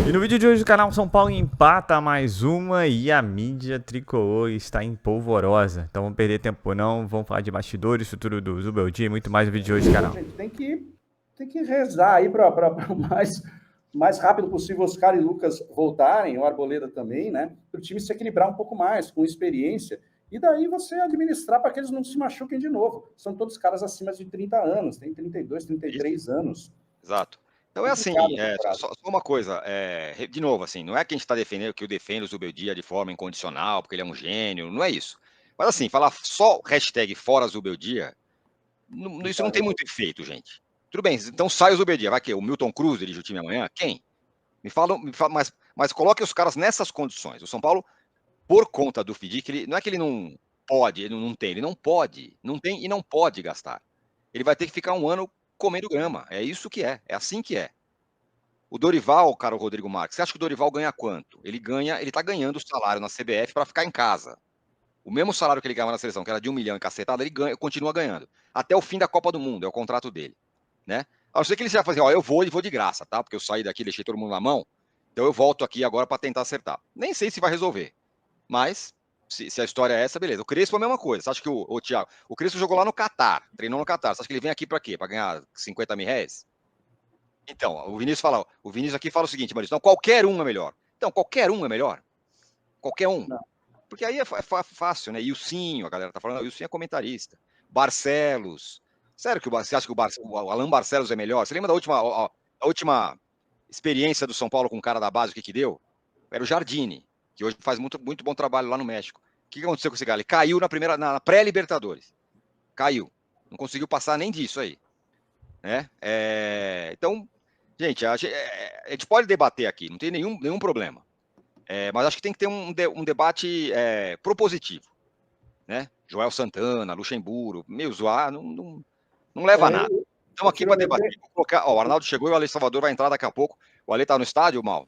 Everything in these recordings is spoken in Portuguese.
E no vídeo de hoje o canal São Paulo empata mais uma e a mídia tricolor está em polvorosa. Então vamos perder tempo não, vamos falar de bastidores, futuro do Zubeldia e muito mais no vídeo de hoje, canal. Gente, tem que rezar aí para mais rápido possível Oscar e Lucas voltarem, o Arboleda também, né? Para o time se equilibrar um pouco mais, com experiência. E daí você administrar para que eles não se machuquem de novo. São todos caras acima de 30 anos, tem 32, 33 anos. Exato. Então é assim, só uma coisa, de novo, assim, não é que a gente está defendendo que eu defendo o Zubeldia de forma incondicional, porque ele é um gênio, não é isso. Mas assim, falar só hashtag fora Zubeldia, isso não tem muito efeito, gente. Tudo bem, então sai o Zubeldia, vai que o Milton Cruz dirige o time amanhã? Quem? Me fala mas coloque os caras nessas condições. O São Paulo, por conta do FDIC, não é que ele não pode, ele não tem, ele não pode, não tem e não pode gastar. Ele vai ter que ficar um ano comendo grama. É isso que é assim que é. O Dorival, cara, o Rodrigo Marques, você acha que o Dorival ganha quanto? Ele tá ganhando o salário na CBF para ficar em casa. O mesmo salário que ele ganhava na seleção, que era de 1 milhão e cacetada, ele continua ganhando. Até o fim da Copa do Mundo, é o contrato dele. Né? A não ser que ele já fazer, eu vou de graça, tá? Porque eu saí daqui, deixei todo mundo na mão, então eu volto aqui agora para tentar acertar. Nem sei se vai resolver, mas se a história é essa, beleza. O Crespo é a mesma coisa. Você acha que o Thiago, o Crespo jogou lá no Catar, treinou no Catar. Você acha que ele vem aqui para quê? Para ganhar 50 mil reais? Então, o Vinícius aqui fala o seguinte, Maurício, então qualquer um é melhor. Então, qualquer um é melhor? Qualquer um. Não. Porque aí é fácil, né? Ilcinho, a galera tá falando, o Ilcinho é comentarista. Barcelos. Sério que você acha que o Alan Barcelos é melhor? Você lembra da última experiência do São Paulo com o cara da base, o que deu? Era o Jardine, que hoje faz muito bom trabalho lá no México. O que aconteceu com esse cara? Ele caiu na pré-Libertadores. Caiu. Não conseguiu passar nem disso aí. Né? Então, gente, a gente pode debater aqui, não tem nenhum problema. Mas acho que tem que ter um debate propositivo. Né? Joel Santana, Luxemburgo, meio zoar, não leva a nada. Estamos aqui para debater. O Arnaldo chegou e o Ale Salvador vai entrar daqui a pouco. O Ale está no estádio, Mal?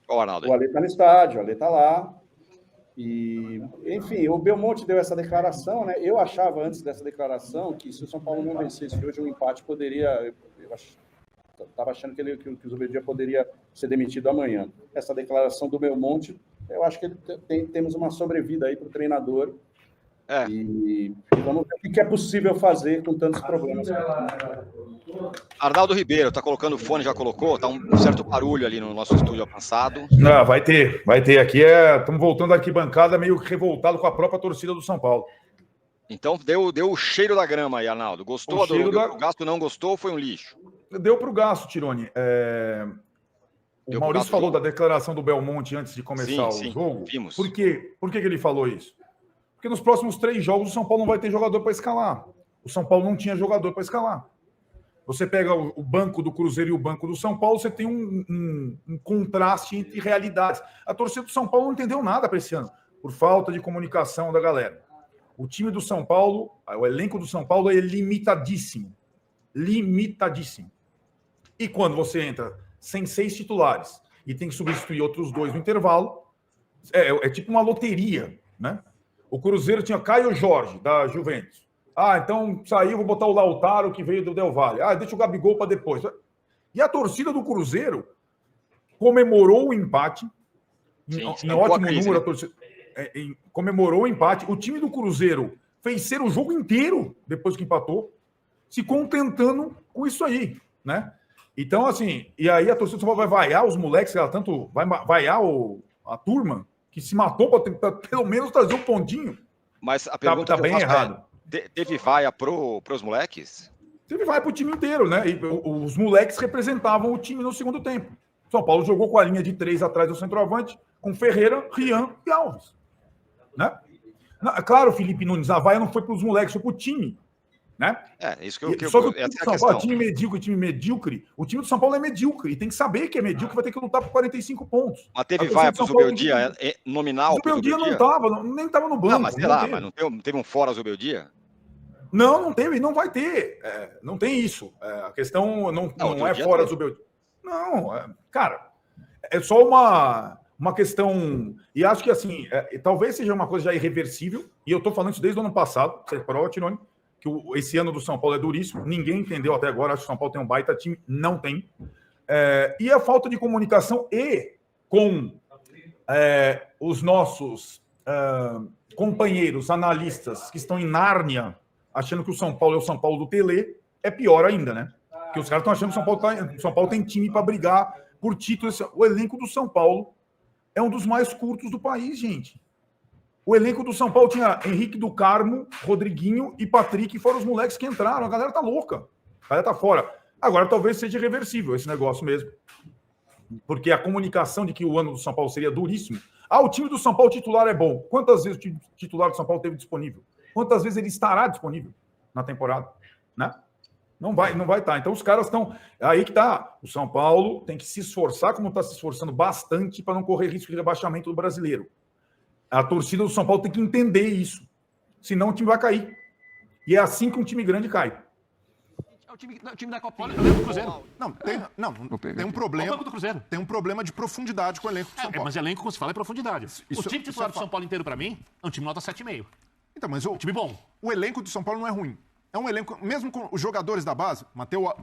O Ale está no estádio, o Ale está lá. E, enfim, o Belmonte deu essa declaração, né? Eu achava antes dessa declaração que se o São Paulo não vencesse hoje, um empate poderia. Eu estava achando que o Zubeldia poderia ser demitido amanhã. Essa declaração do Belmonte, eu acho que temos uma sobrevida aí para o treinador. E vamos ver o que é possível fazer com tantos problemas. Arnaldo Ribeiro, tá colocando o fone, já colocou? Tá um certo barulho ali no nosso estúdio avançado. Não, vai ter. Aqui estamos voltando da arquibancada meio revoltado com a própria torcida do São Paulo. Então deu o cheiro da grama aí, Arnaldo. Gostou? O gasto não gostou, foi um lixo? Deu para o gasto, Tironi. O Maurício falou da declaração do Belmonte antes de começar o jogo. Vimos. Por que ele falou isso? Porque nos próximos 3 jogos o São Paulo não vai ter jogador para escalar. O São Paulo não tinha jogador para escalar. Você pega o banco do Cruzeiro e o banco do São Paulo, você tem um contraste entre realidades. A torcida do São Paulo não entendeu nada para esse ano, por falta de comunicação da galera. O time do São Paulo, o elenco do São Paulo é limitadíssimo. Limitadíssimo. E quando você entra sem 6 titulares e tem que substituir outros 2 no intervalo, é tipo uma loteria, né? O Cruzeiro tinha Caio Jorge, da Juventus. Então saiu, vou botar o Lautaro, que veio do Del Valle. Deixa o Gabigol para depois. E a torcida do Cruzeiro comemorou o empate. Em ótimo número, a torcida comemorou o empate. O time do Cruzeiro fez ser o jogo inteiro, depois que empatou, se contentando com isso aí, né? Então, assim, e aí a torcida do São Paulo vai vaiar os moleques, ela tanto vai vaiar a turma, que se matou para pelo menos trazer um pontinho. Mas a pergunta tá bem errado. Teve vaia pros moleques? Teve vaia pro time inteiro, né? E os moleques representavam o time no segundo tempo. São Paulo jogou com a linha de 3 atrás do centroavante, com Ferreira, Rian e Alves. Né? Claro, Felipe Nunes, a vaia não foi pros moleques, foi pro time. Né? Isso que eu só que o São Paulo, time medíocre. O time do São Paulo é medíocre e tem que saber que é medíocre, vai ter que lutar por 45 pontos. Mas teve vaia pro Zubeldia nominal? O Zubeldia não tava, nem tava no banco. Não, mas sei lá, mas não teve um fora Zubeldia? Não teve, não vai ter. Não tem isso. A questão não é fora Zubeldia. Não, cara, é só uma questão. E acho que assim, talvez seja uma coisa já irreversível, e eu tô falando isso desde o ano passado, você parou, Tironi, que esse ano do São Paulo é duríssimo, ninguém entendeu até agora, acho que o São Paulo tem um baita time, não tem. E a falta de comunicação com os nossos companheiros analistas que estão em Nárnia, achando que o São Paulo é o São Paulo do Tele, é pior ainda, né? Porque os caras estão achando que o São Paulo tem time para brigar por título. O elenco do São Paulo é um dos mais curtos do país, gente. O elenco do São Paulo tinha Henrique do Carmo, Rodriguinho e Patrick, foram os moleques que entraram. A galera tá louca. A galera tá fora. Agora talvez seja irreversível esse negócio mesmo. Porque a comunicação de que o ano do São Paulo seria duríssimo. O time do São Paulo titular é bom. Quantas vezes o time titular do São Paulo teve disponível? Quantas vezes ele estará disponível na temporada? Né? Não vai estar. Então os caras estão... Aí que tá. O São Paulo tem que se esforçar, como está se esforçando bastante, para não correr risco de rebaixamento do brasileiro. A torcida do São Paulo tem que entender isso. Senão o time vai cair. E é assim que um time grande cai. O time da Copinha. Olha o elenco do Cruzeiro. Tem um problema. O banco do Cruzeiro. Tem um problema de profundidade com o elenco do São Paulo. Mas elenco, como se fala, é profundidade. O time titular do São Paulo inteiro, para mim, é um time nota 7,5. Então, mas time bom. O elenco do São Paulo não é ruim. É um elenco, mesmo com os jogadores da base,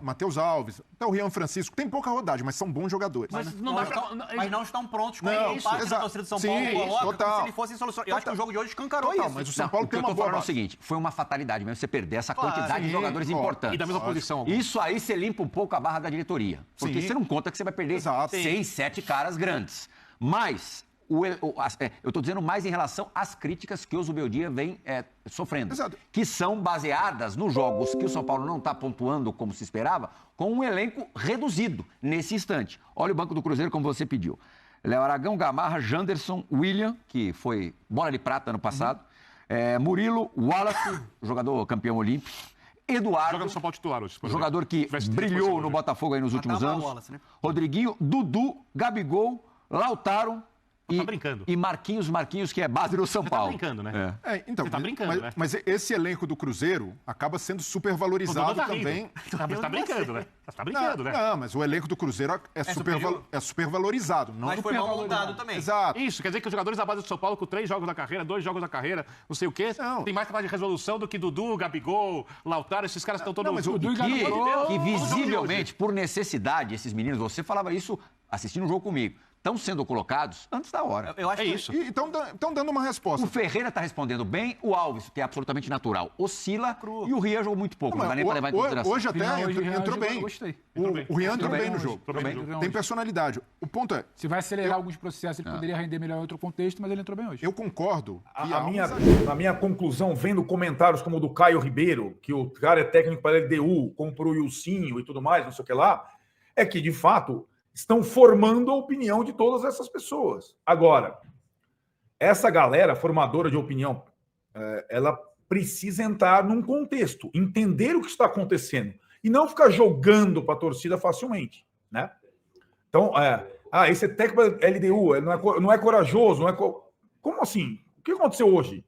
Matheus Alves, até o Rian Francisco, tem pouca rodagem, mas são bons jogadores. Mas não estão prontos com isso. Parte da torcida do São Paulo coloca como se ele fosse solução. Eu acho que o jogo de hoje escancarou isso. Mas o São Paulo tem uma boa base. É o seguinte, foi uma fatalidade mesmo você perder essa quantidade de jogadores importantes. E da mesma posição. Isso aí você limpa um pouco a barra da diretoria. Porque você não conta que você vai perder 6, 7 caras grandes. Mas... eu estou dizendo mais em relação às críticas que o Zubeldia vem sofrendo. Exato. Que são baseadas nos jogos que o São Paulo não está pontuando como se esperava, com um elenco reduzido nesse instante. Olha o banco do Cruzeiro como você pediu. Léo Aragão, Gamarra, Janderson, William, que foi bola de prata ano passado, Murilo, Wallace, jogador campeão olímpico, Eduardo, joga no São Paulo titular hoje, jogador que brilhou no Botafogo aí nos últimos anos, Wallace, né? Rodriguinho, Dudu, Gabigol, Lautaro, Tá brincando. E Marquinhos, que é base do São Paulo. Tá brincando, né? Então, você tá brincando, né? Mas esse elenco do Cruzeiro acaba sendo super valorizado também. Mas tá brincando, né? Tá brincando, né? Não, mas o elenco do Cruzeiro é super valorizado. Não mas foi mal montado também. Exato. Isso, quer dizer que os jogadores da base do São Paulo, com 3 jogos da carreira, 2 jogos da carreira, não sei o quê, tem mais capacidade de resolução do que Dudu, Gabigol, Lautaro, esses caras estão todos... Não, mas o que visivelmente, por necessidade, esses meninos, você falava isso assistindo o jogo comigo, estão sendo colocados antes da hora. Eu acho isso. E estão dando uma resposta. O Ferreira está respondendo bem, o Alves, que é absolutamente natural, oscila, e o Rian jogou muito pouco, não dá nem para levar em consideração. Hoje até entrou bem. Eu gostei. O Rian entrou bem no jogo. Tem personalidade. O ponto é... Se vai acelerar alguns processos, ele poderia render melhor em outro contexto, mas ele entrou bem hoje. Eu concordo. A minha conclusão, vendo comentários como o do Caio Ribeiro, que o cara é técnico para a LDU, comprou o Ilcinho e tudo mais, não sei o que lá, é que, de fato... estão formando a opinião de todas essas pessoas. Agora, essa galera formadora de opinião, ela precisa entrar num contexto, entender o que está acontecendo e não ficar jogando para a torcida facilmente, né? Então, esse é técnico da LDU, não é corajoso, Como assim? O que aconteceu hoje?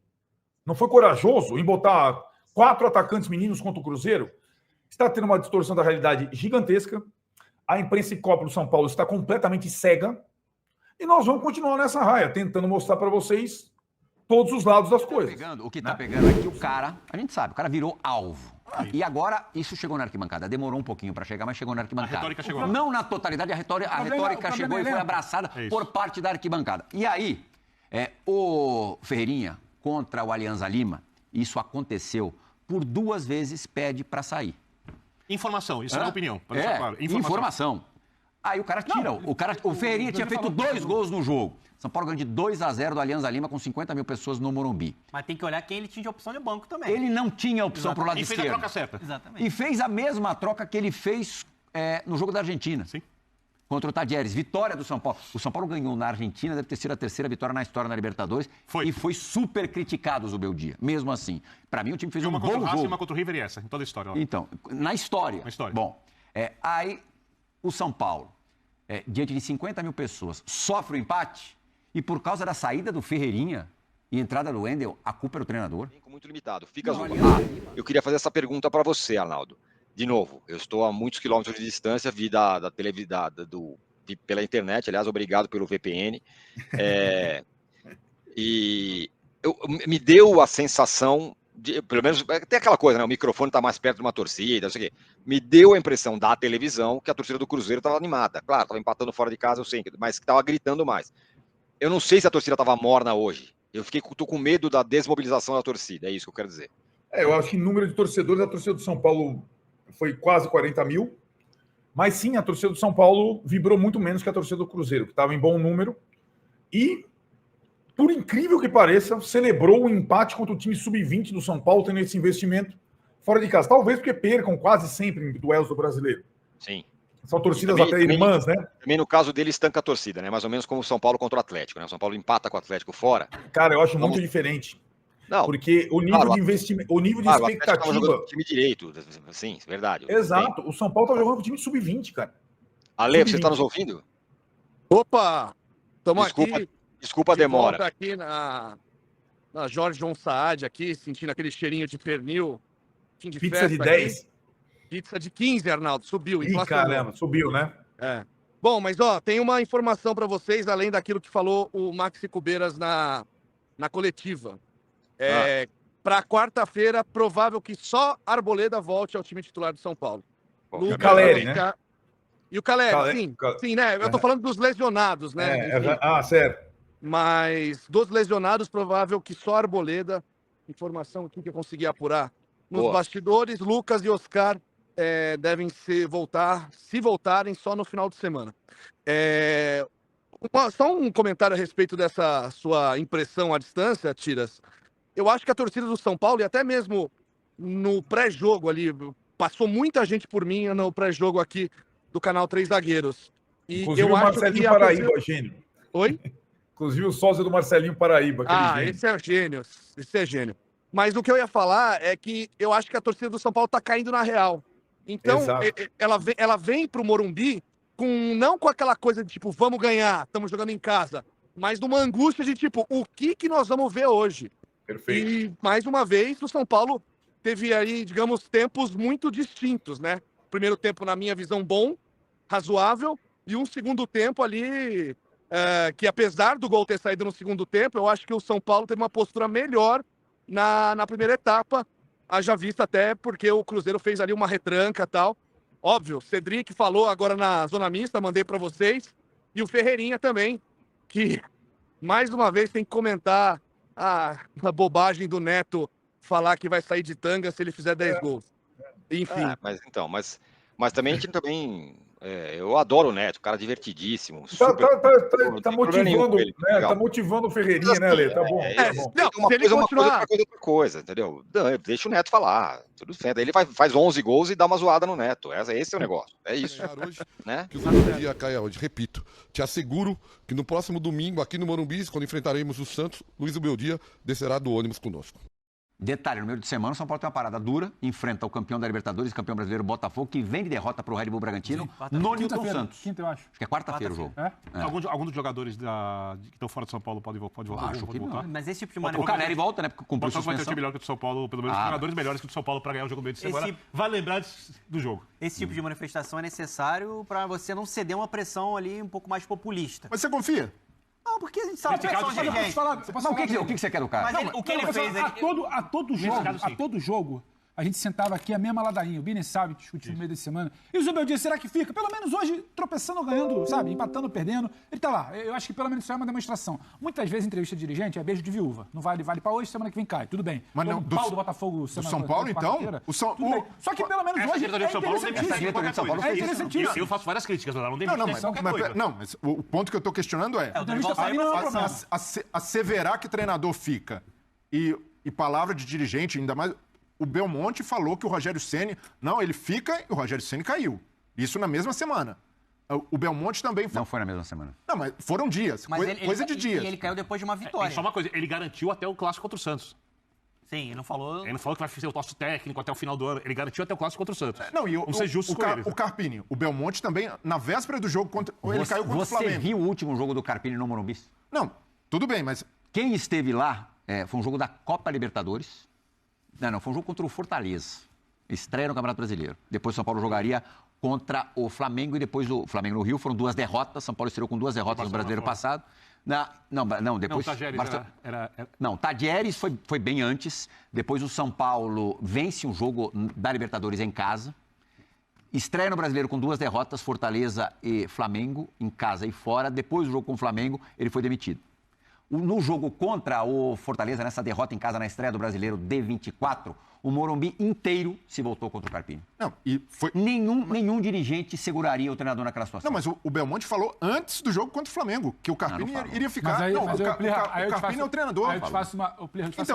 Não foi corajoso em botar 4 atacantes meninos contra o Cruzeiro? Está tendo uma distorção da realidade gigantesca. A imprensa e Copa do São Paulo está completamente cega e nós vamos continuar nessa raia, tentando mostrar para vocês todos os lados das coisas. O que está pegando é que o cara, a gente sabe, o cara virou alvo. E agora, isso chegou na arquibancada. Demorou um pouquinho para chegar, mas chegou na arquibancada. A retórica chegou. Não na totalidade, a retórica chegou e foi abraçada por parte da arquibancada. E aí, o Ferreirinha contra o Alianza Lima, isso aconteceu, por 2 vezes pede para sair. Informação, isso é opinião. Claro. Informação. Aí o cara tira. O Ferreirinha tinha feito 2 gols no jogo. São Paulo ganhou de 2-0 do Alianza Lima com 50 mil pessoas no Morumbi. Mas tem que olhar quem ele tinha de opção de banco também. Ele não tinha opção pro lado esquerdo. E fez a troca certa. Exatamente. E fez a mesma troca que ele fez no jogo da Argentina. Sim. Contra o Tadieres. Vitória do São Paulo. O São Paulo ganhou na Argentina, deve ter sido a 3ª vitória na história na Libertadores. Foi. E foi super criticado o Zubeldia. Mesmo assim. Para mim, o time fez um bom jogo. Uma contra o River e essa, em toda a história. Ó. Então, na história. Bom, aí o São Paulo, diante de 50 mil pessoas, sofre o empate e por causa da saída do Ferreirinha e entrada do Wendel, a culpa era do treinador? Muito limitado. Eu queria fazer essa pergunta para você, Arnaldo. De novo, eu estou a muitos quilômetros de distância, vi pela internet, aliás, obrigado pelo VPN. E me deu a sensação pelo menos, tem aquela coisa, né? O microfone tá mais perto de uma torcida, não sei o quê. Me deu a impressão da televisão que a torcida do Cruzeiro estava animada. Claro, estava empatando fora de casa, eu sei, mas que estava gritando mais. Eu não sei se a torcida estava morna hoje. Tô com medo da desmobilização da torcida, é isso que eu quero dizer. Eu acho que em número de torcedores, a torcida do São Paulo foi quase 40 mil. Mas sim, a torcida do São Paulo vibrou muito menos que a torcida do Cruzeiro, que estava em bom número. E, por incrível que pareça, celebrou o empate contra o time sub-20 do São Paulo, tendo esse investimento fora de casa. Talvez porque percam quase sempre em duelos do Brasileiro. Sim. São torcidas até irmãs, né? Também no caso dele, estanca a torcida, né? Mais ou menos como o São Paulo contra o Atlético, né? O São Paulo empata com o Atlético fora. Cara, eu acho muito diferente. Não, porque o nível de investimento, o nível de expectativa. O time direito, sim, verdade. Exato. O São Paulo tá jogando com o time sub-20, cara. Ale, você tá nos ouvindo? Opa! Estamos aqui. Desculpa a demora. Volta aqui na Jorge João Saad, aqui, sentindo aquele cheirinho de pernil. De pizza de 10. Aqui. Pizza de 15, Arnaldo. Subiu. Ih, caramba, subiu, né? É. Bom, mas tem uma informação para vocês, além daquilo que falou o Maxi Cubeiras na coletiva. Para quarta-feira, provável que só Arboleda volte ao time titular do São Paulo. E o Caleri, né? E o Caleri, sim, né? Eu tô falando dos lesionados, né? Certo. Mas dos lesionados, provável que só Arboleda, informação aqui que eu consegui apurar. Nos bastidores, Lucas e Oscar devem se voltarem só no final de semana. Só um comentário a respeito dessa sua impressão à distância, Tiras. Eu acho que a torcida do São Paulo, e até mesmo no pré-jogo ali, passou muita gente por mim no pré-jogo aqui do canal Três Zagueiros. E inclusive eu o acho Marcelinho que Paraíba, gênio. Oi? Inclusive o sósia do Marcelinho Paraíba. Esse é gênio. Esse é gênio. Mas o que eu ia falar é que eu acho que a torcida do São Paulo tá caindo na real. Então, ela vem pro Morumbi não com aquela coisa de tipo, vamos ganhar, estamos jogando em casa, mas numa angústia de tipo, o que nós vamos ver hoje? Perfeito. E, mais uma vez, o São Paulo teve aí, digamos, tempos muito distintos, né? Primeiro tempo, na minha visão, bom, razoável, e um segundo tempo ali, que apesar do gol ter saído no segundo tempo, eu acho que o São Paulo teve uma postura melhor na primeira etapa, haja vista até porque o Cruzeiro fez ali uma retranca e tal. Óbvio, Cedric falou agora na zona mista, mandei para vocês, e o Ferreirinha também, que mais uma vez tem que comentar a bobagem do Neto falar que vai sair de tanga se ele fizer 10 gols. Enfim. Mas também a gente também... eu adoro o Neto, cara divertidíssimo. Tá motivando, né? Tá motivando o Ferreirinha, né, Lê? Tá bom. Não, se ele continuar... outra coisa, entendeu? Deixa o Neto falar. Tudo certo. Ele faz 11 gols e dá uma zoada no Neto. Esse é o negócio. É isso. Hoje, né? Que o Zubeldia caia hoje. Repito, te asseguro que no próximo domingo, aqui no Morumbi, quando enfrentaremos o Santos, Luiz Zubeldia descerá do ônibus conosco. Detalhe, no meio de semana, o São Paulo tem uma parada dura, enfrenta o campeão da Libertadores, campeão brasileiro Botafogo, que vem de derrota para o Red Bull Bragantino, no Newton Santos. Quinta, eu acho. Acho que é quarta-feira o jogo. Algum dos jogadores que estão fora de São Paulo pode voltar? Acho que voltar? Não. Mas esse tipo de O Caleri volta, né? Porque cumpriu suspensão. Vai ter um time melhor que o do São Paulo, pelo menos jogadores melhores que o do São Paulo para ganhar o jogo no meio de semana. Vai lembrar do jogo. Esse tipo de manifestação é necessário para você não ceder uma pressão ali um pouco mais populista. Mas você confia? Não, porque a gente sabe que são dirigentes. O que você quer do cara? Mas o que ele fez... A todo jogo, a gente sentava aqui a mesma ladainha. O Bini sabe, discutiu no meio da semana. E o Zubeldia, será que fica? Pelo menos hoje, tropeçando ou ganhando, sabe? Empatando ou perdendo. Ele tá lá. Eu acho que pelo menos isso é uma demonstração. Muitas vezes, entrevista de dirigente é beijo de viúva. Não vale pra hoje, semana que vem cai. Tudo bem. Mas não, do Botafogo, do São Paulo, então? Só que pelo menos hoje é interessantíssimo. Eu faço várias críticas, não tem mas o ponto que eu tô questionando é asseverar que treinador fica e palavra de dirigente, ainda mais... O Belmonte falou que o Rogério Ceni ele fica e o Rogério Ceni caiu. Isso na mesma semana. O Belmonte também... Não foi na mesma semana. Não, mas foram dias. Coisa de dias. E ele caiu depois de uma vitória. Só uma coisa, ele garantiu até o clássico contra o Santos. Sim, ele não falou... Ele não falou que vai ser o nosso técnico até o final do ano. Ele garantiu até o clássico contra o Santos. Vamos ser justos com eles. O Carpini, o Belmonte também, na véspera do jogo, ele caiu contra o Flamengo. Você viu o último jogo do Carpini no Morumbi? Não, tudo bem, mas... Quem esteve lá, foi um jogo da Copa Libertadores. Não, foi um jogo contra o Fortaleza. Estreia no Campeonato Brasileiro. Depois o São Paulo jogaria contra o Flamengo e depois o Flamengo no Rio. Foram 2 derrotas. São Paulo estreou com 2 derrotas no Brasileiro passado. Não, depois... Não, Tadieres foi bem antes. Depois o São Paulo vence um jogo da Libertadores em casa. Estreia no Brasileiro com 2 derrotas, Fortaleza e Flamengo, em casa e fora. Depois do jogo com o Flamengo, ele foi demitido. No jogo contra o Fortaleza, nessa derrota em casa na estreia do Brasileiro D24, o Morumbi inteiro se voltou contra o Carpini. Não, e foi... Nenhum dirigente seguraria o treinador naquela situação. Não, mas o Belmonte falou antes do jogo contra o Flamengo, que o Carpini iria ficar. O Carpini é o treinador. Aí eu te faço uma pergunta.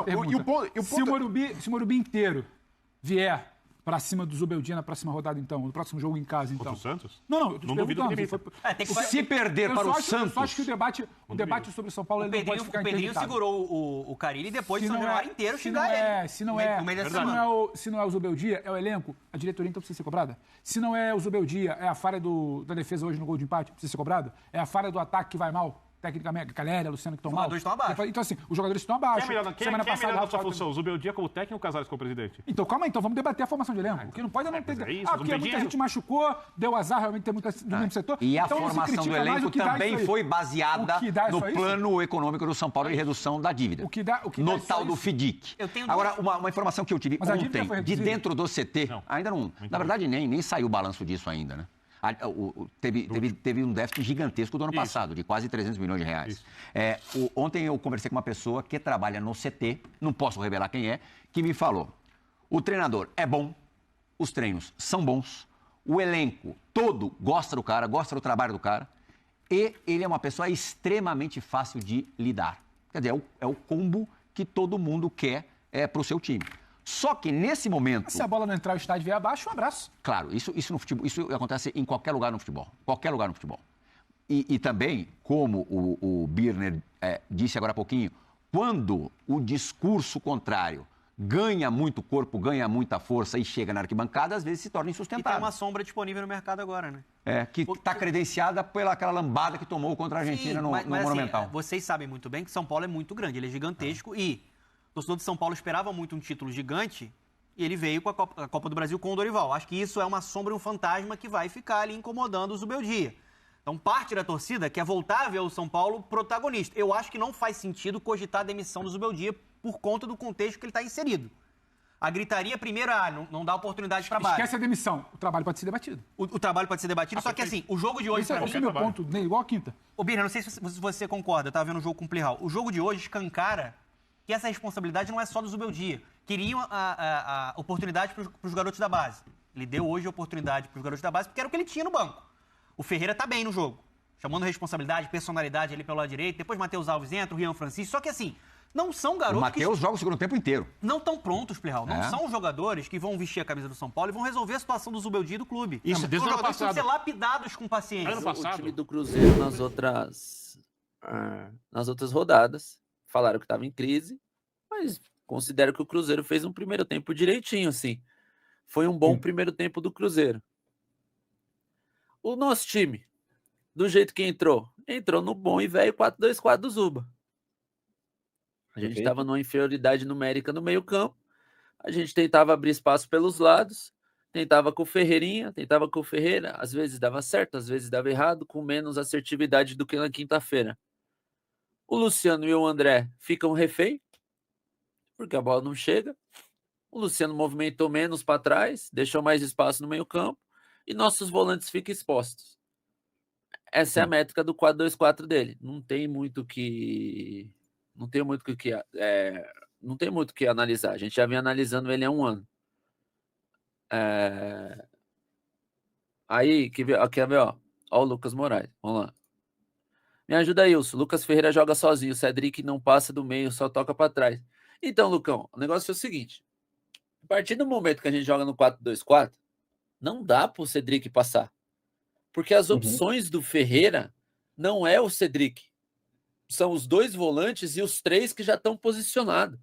Se o Morumbi inteiro vier para cima do Zubeldia na próxima rodada, então, no próximo jogo em casa, então. Contra o Santos? Não, eu tô não duvido que ele Se perder para o Santos... Eu só acho que o debate sobre o São Paulo ele não pode ficar interditado. O Pedrinho segurou o Carille e depois o São Januário inteiro xingar ele. Se não é o Zubeldia, é o elenco, a diretoria então precisa ser cobrada. Se não é o Zubeldia, é a falha da defesa hoje no gol de empate, precisa ser cobrada. É a falha do ataque que vai mal. Tecnicamente, Caléria, Luciano que estão mal. Os jogadores estão abaixo. Então, assim, os jogadores estão abaixo. Quem é melhor na sua função? O Zubeldia como técnico ou o Casares como presidente? Então, calma aí. Então, vamos debater a formação de elenco. O que não pode é não ter... porque muita gente machucou, deu azar, realmente tem muita do mesmo setor. E a formação do elenco também foi baseada no plano econômico do São Paulo de redução da dívida. No tal do FDIC. Agora, uma informação que eu tive ontem, de dentro do CT, ainda não... Na verdade, nem saiu o balanço disso ainda, né? Teve um déficit gigantesco do ano passado, de quase 300 milhões de reais. Ontem eu conversei com uma pessoa que trabalha no CT, não posso revelar quem é, que me falou: o treinador é bom, os treinos são bons, o elenco todo gosta do cara, gosta do trabalho do cara, e ele é uma pessoa extremamente fácil de lidar. Quer dizer, é o combo que todo mundo quer para o seu time. Só que nesse momento... Se a bola não entrar, o estádio vier abaixo, um abraço. Claro, isso no futebol, isso acontece em qualquer lugar no futebol. Qualquer lugar no futebol. E também, como o Birner disse agora há pouquinho, quando o discurso contrário ganha muito corpo, ganha muita força e chega na arquibancada, às vezes se torna insustentável. E tem uma sombra disponível no mercado agora, né? Que está credenciada pelaquela lambada que tomou contra a Argentina no Monumental. Assim, vocês sabem muito bem que São Paulo é muito grande, ele é gigantesco e... O torcedor de São Paulo esperava muito um título gigante e ele veio com a Copa do Brasil com o Dorival. Acho que isso é uma sombra e um fantasma que vai ficar ali incomodando o Zubeldia. Então, parte da torcida quer voltar a ver o São Paulo protagonista. Eu acho que não faz sentido cogitar a demissão do Zubeldia por conta do contexto que ele está inserido. A gritaria, primeiro, não dá oportunidade de trabalho. Esquece a demissão. O trabalho pode ser debatido. O trabalho pode ser debatido, só que assim, o jogo de hoje... Esse é o meu ponto, igual a quinta. Ô, Birner, não sei se você concorda, eu estava vendo o jogo com o Plihal. O jogo de hoje escancara que essa responsabilidade não é só do Zubeldia. Queriam a oportunidade para os garotos da base. Ele deu hoje a oportunidade para os garotos da base porque era o que ele tinha no banco. O Ferreira tá bem no jogo, chamando responsabilidade, personalidade ali pelo lado direito. Depois Matheus Alves entra, o Rian Francisco. Só que assim, não são garotos... O Matheus joga o segundo tempo inteiro. Não estão prontos, Plihal. Não são jogadores que vão vestir a camisa do São Paulo e vão resolver a situação do Zubeldia e do clube. Isso, desde o ano passado. São ser lapidados com paciência. Ano passado. O time do Cruzeiro nas outras rodadas falaram que estava em crise, mas considero que o Cruzeiro fez um primeiro tempo direitinho, assim. Foi um bom primeiro tempo do Cruzeiro. O nosso time, do jeito que entrou no bom e velho 4-2-4 do Zuba. A gente estava numa inferioridade numérica no meio campo, a gente tentava abrir espaço pelos lados, tentava com o Ferreirinha, às vezes dava certo, às vezes dava errado, com menos assertividade do que na quinta-feira. O Luciano e o André ficam refém, porque a bola não chega. O Luciano movimentou menos para trás, deixou mais espaço no meio campo, e nossos volantes ficam expostos. Essa é a métrica do 4-2-4 dele. Não tem muito que analisar. A gente já vem analisando ele há um ano. Aí, quer ver, ó o Lucas Moraes. Vamos lá. Me ajuda aí, Wilson. Lucas Ferreira joga sozinho. O Cedric não passa do meio, só toca para trás. Então, Lucão, o negócio é o seguinte. A partir do momento que a gente joga no 4-2-4, não dá para o Cedric passar. Porque as opções do Ferreira não é o Cedric. São os 2 volantes e os 3 que já estão posicionados.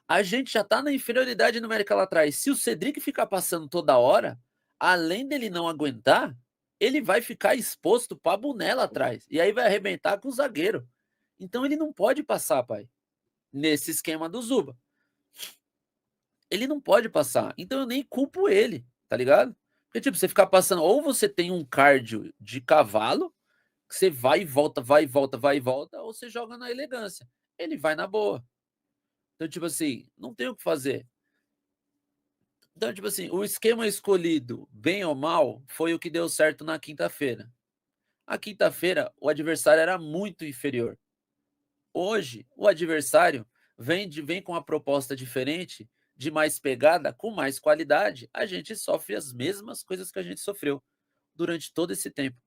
A gente já está na inferioridade numérica lá atrás. Se o Cedric ficar passando toda hora, além dele não aguentar, ele vai ficar exposto para a boné lá atrás. E aí vai arrebentar com o zagueiro. Então ele não pode passar, pai. Nesse esquema do Zuba. Ele não pode passar. Então eu nem culpo ele, tá ligado? Porque, tipo, você ficar passando, ou você tem um cardio de cavalo, que você vai e volta, vai e volta, vai e volta, ou você joga na elegância. Ele vai na boa. Então, tipo assim, não tem o que fazer. Então, tipo assim, o esquema escolhido, bem ou mal, foi o que deu certo na quinta-feira. A quinta-feira, o adversário era muito inferior. Hoje, o adversário vem com uma proposta diferente, de mais pegada, com mais qualidade. A gente sofre as mesmas coisas que a gente sofreu durante todo esse tempo.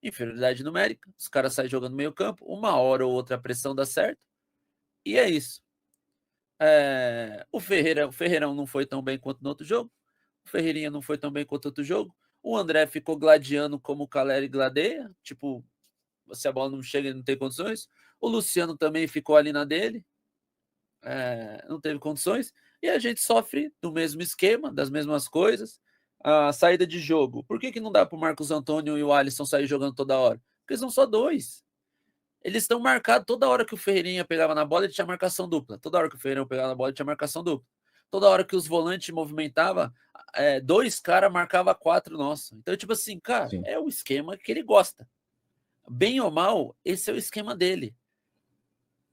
Inferioridade numérica, os caras saem jogando meio campo, uma hora ou outra a pressão dá certo, e é isso. O Ferreirão não foi tão bem quanto no outro jogo, o Ferreirinha não foi tão bem quanto no outro jogo, o André ficou gladiando como o Caleri gladeia, tipo, se a bola não chega, ele não tem condições. O Luciano também ficou ali na dele, não teve condições, e a gente sofre do mesmo esquema, das mesmas coisas. A saída de jogo, por que não dá para o Marcos Antônio e o Alisson sair jogando toda hora? Porque são só dois. Eles estão marcados, toda hora que o Ferreirinha pegava na bola, ele tinha marcação dupla. Toda hora que o Ferreirinha pegava na bola, ele tinha marcação dupla. Toda hora que os volantes movimentavam, dois caras marcavam 4 nossa. Então, tipo assim, cara, Sim. É o esquema que ele gosta. Bem ou mal, esse é o esquema dele.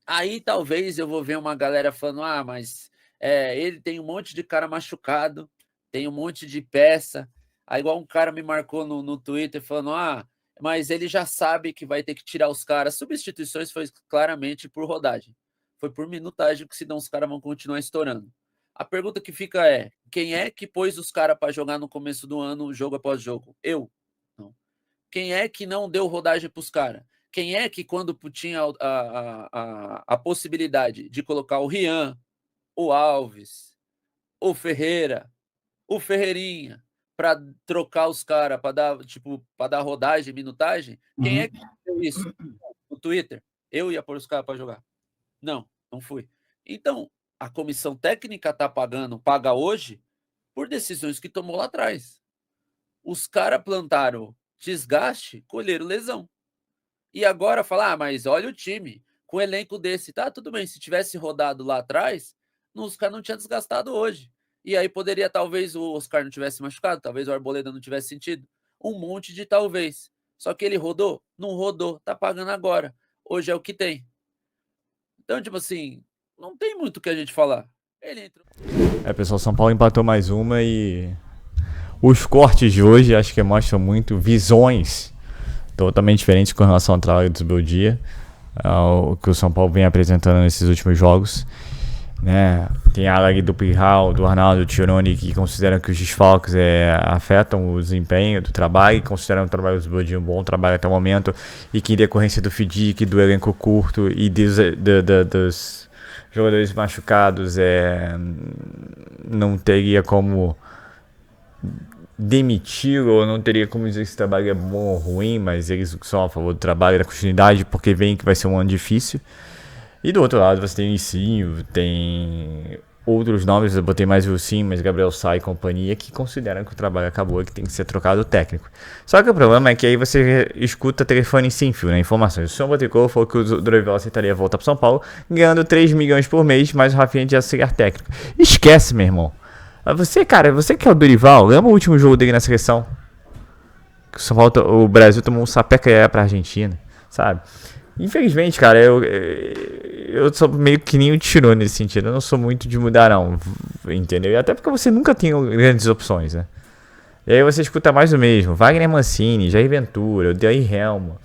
Aí talvez eu vou ver uma galera falando, mas ele tem um monte de cara machucado, tem um monte de peça. Aí igual um cara me marcou no Twitter falando, mas ele já sabe que vai ter que tirar os caras. Substituições foi claramente por rodagem. Foi por minutagem que senão os caras vão continuar estourando. A pergunta que fica é, quem é que pôs os caras para jogar no começo do ano, jogo após jogo? Eu. Não. Quem é que não deu rodagem para os caras? Quem é que quando tinha a possibilidade de colocar o Rian, o Alves, o Ferreira, o Ferreirinha, para trocar os caras, para dar rodagem, minutagem, quem é que fez isso no Twitter? Eu ia pôr os caras para jogar. Não fui. Então, a comissão técnica paga hoje por decisões que tomou lá atrás. Os caras plantaram desgaste, colheram lesão. E agora falar, mas olha o time, com um elenco desse, tá, tudo bem, se tivesse rodado lá atrás, os caras não tinham desgastado hoje. E aí poderia, talvez, o Oscar não tivesse machucado, talvez o Arboleda não tivesse sentido. Um monte de talvez. Só que ele rodou? Não rodou, tá pagando agora. Hoje é o que tem. Então, tipo assim, não tem muito o que a gente falar. Ele entrou... pessoal, São Paulo empatou mais uma e... Os cortes de hoje acho que mostram muito visões totalmente diferentes com relação ao trabalho do Zubeldia, o que o São Paulo vem apresentando nesses últimos jogos. Né? Tem a ala do Pirral, do Arnaldo, do Tironi, que consideram que os desfalques afetam o desempenho do trabalho, e consideram o trabalho do Zubeldia um bom trabalho até o momento, e que em decorrência do FDIC, do elenco curto e dos jogadores machucados, não teria como demiti-lo, ou não teria como dizer que esse trabalho é bom ou ruim, mas eles são a favor do trabalho e da continuidade, porque veem que vai ser um ano difícil. E do outro lado você tem o Icinho, tem outros nomes, eu botei mais o Icinho, mas Gabriel Sá e companhia, que consideram que o trabalho acabou e que tem que ser trocado o técnico. Só que o problema é que aí você escuta telefone sem fio, né? Informações. O senhor Boticô falou que o Dorival aceitaria voltar para São Paulo, ganhando 3 milhões por mês, mais o Rafinha de auxiliar técnico. Esquece, meu irmão. Você que é o Dorival, lembra o último jogo dele na seleção? O Brasil tomou um sapeca pra Argentina, sabe? Infelizmente, cara, eu sou meio que nem o Tirone nesse sentido. Eu não sou muito de mudar, não. Entendeu? E até porque você nunca tem grandes opções, né? E aí você escuta mais do mesmo. Wagner Mancini, Jair Ventura, Odair Helma,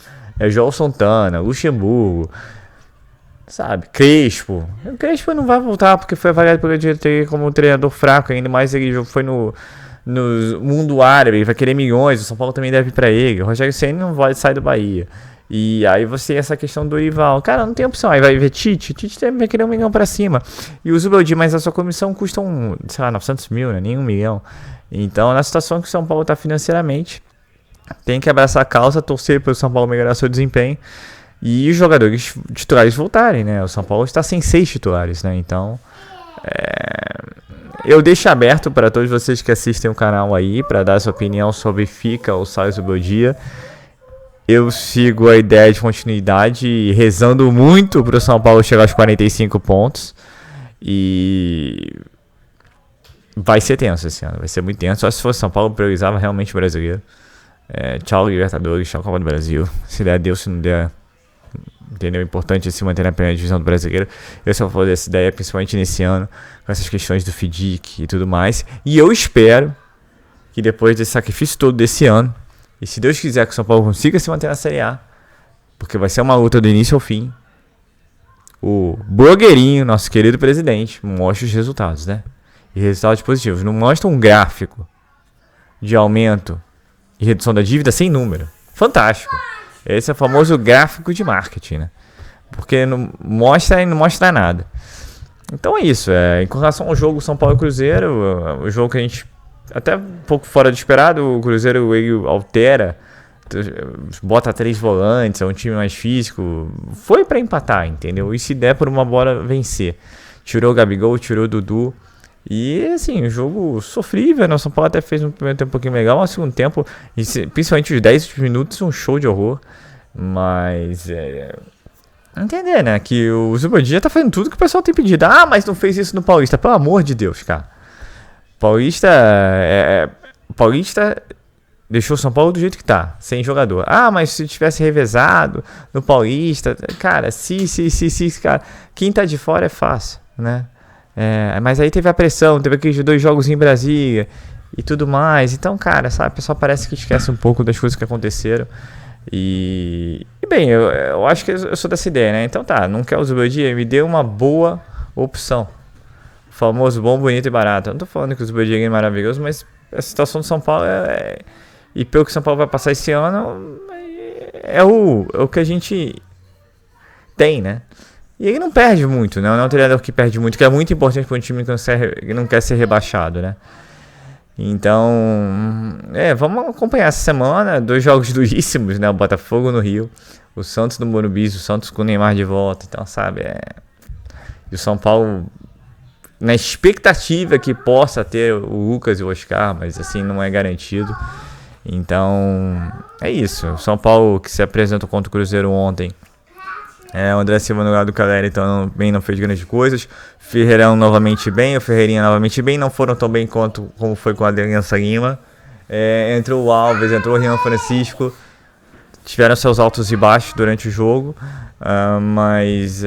João Santana, Luxemburgo, sabe? Crespo. O Crespo não vai voltar porque foi avaliado pela diretoria como um treinador fraco. Ainda mais ele foi no mundo árabe, ele vai querer milhões. O São Paulo também deve ir pra ele. O Rogério Ceni não vai sair do Bahia. E aí você tem essa questão do Dorival. Cara, não tem opção. Aí vai ver Tite vai querer 1 milhão pra cima. E o Zubeldia, mas a sua comissão custa 900 mil, né? Nem 1 milhão. Então, na situação que o São Paulo tá financeiramente, tem que abraçar a causa, torcer para o São Paulo melhorar seu desempenho e os jogadores titulares voltarem, né? O São Paulo está sem 6 titulares, né? Então, eu deixo aberto para todos vocês que assistem o canal aí, para dar sua opinião sobre fica ou sai o Zubeldia. Eu sigo a ideia de continuidade, rezando muito para o São Paulo chegar aos 45 pontos. E vai ser tenso esse ano, vai ser muito tenso. Só se fosse São Paulo, priorizava realmente o brasileiro. Tchau, Libertadores, tchau, Copa do Brasil. Se der, Deus, se não der, entendeu? É importante se manter na primeira divisão do brasileiro. Eu só vou dessa ideia, principalmente nesse ano, com essas questões do FIDIC e tudo mais. E eu espero que depois desse sacrifício todo desse ano, e se Deus quiser que o São Paulo consiga se manter na Série A, porque vai ser uma luta do início ao fim, o blogueirinho, nosso querido presidente, mostra os resultados, né? E resultados positivos. Não mostra um gráfico de aumento e redução da dívida sem número. Fantástico. Esse é o famoso gráfico de marketing, né? Porque não mostra e não mostra nada. Então é isso. Com relação ao jogo São Paulo e Cruzeiro, o jogo que a gente, até um pouco fora do esperado, o Cruzeiro ele altera, bota 3 volantes, é um time mais físico. Foi pra empatar, entendeu? E se der por uma bola, vencer. Tirou o Gabigol, tirou o Dudu. E assim, um jogo sofrível, né? O São Paulo até fez um primeiro tempo um pouquinho legal, mas no segundo tempo, principalmente os 10 minutos, um show de horror. Mas entender, né? Que o Zubeldia tá fazendo tudo que o pessoal tem pedido. Ah, mas não fez isso no Paulista. Pelo amor de Deus, cara. Paulista deixou o São Paulo do jeito que tá, sem jogador. Ah, mas se tivesse revezado no Paulista, cara, cara, quem tá de fora é fácil, né? Mas aí teve a pressão, teve aqueles 2 jogos em Brasília e tudo mais. Então, cara, sabe, o pessoal parece que esquece um pouco das coisas que aconteceram. E bem, eu acho que eu sou dessa ideia, né? Então tá, não quer o Zubeldia, me dê uma boa opção. O famoso bom, bonito e barato. Eu não tô falando que o Zubeldia é maravilhoso, mas a situação do São Paulo e pelo que o São Paulo vai passar esse ano é o que a gente tem, né? E ele não perde muito, né? Não é um treinador que perde muito, que é muito importante para um time que não quer ser rebaixado, né? Então, vamos acompanhar essa semana. 2 jogos duríssimos, né? O Botafogo no Rio, o Santos no Morumbi, o Santos com o Neymar de volta. Então, sabe, e o São Paulo na expectativa que possa ter o Lucas e o Oscar, mas assim, não é garantido. Então, é isso. O São Paulo que se apresentou contra o Cruzeiro ontem, o André Silva no lugar do Caleri também não fez grandes coisas. Ferreirão novamente bem, o Ferreirinha novamente bem. Não foram tão bem como foi com a Aliança Lima. Entrou o Alves, entrou o Rian Francisco. Tiveram seus altos e baixos durante o jogo. Mas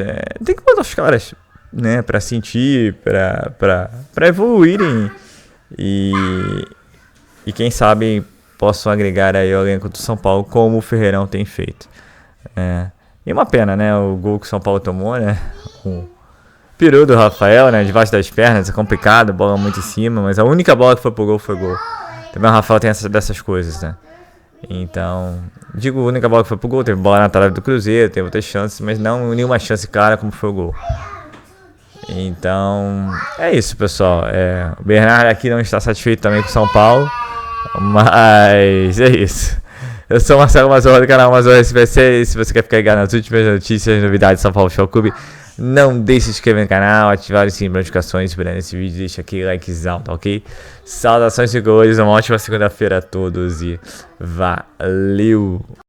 tem que botar os caras, né, para sentir, para evoluírem. E quem sabe possam agregar aí o elenco do São Paulo, como o Ferreirão tem feito. E uma pena, né? O gol que o São Paulo tomou, né? O peru do Rafael, né? Debaixo das pernas, é complicado, bola muito em cima, mas a única bola que foi pro gol foi gol. Também o Rafael tem dessas coisas, né? Então, digo, a única bola que foi pro gol, teve bola na trave do Cruzeiro, teve outras chances, mas não nenhuma chance clara como foi o gol. Então, é isso, pessoal. O Bernardo aqui não está satisfeito também com o São Paulo, mas é isso. Eu sou o Marcelo Mazorra do canal Mazorra SPC. Se você quer ficar ligado nas últimas notícias e novidades do São Paulo Futebol Clube, não deixe de se inscrever no canal, ativar o sininho de notificações, esperando esse vídeo, deixa aquele likezão, tá ok? Saudações tricolores, uma ótima segunda-feira a todos e valeu!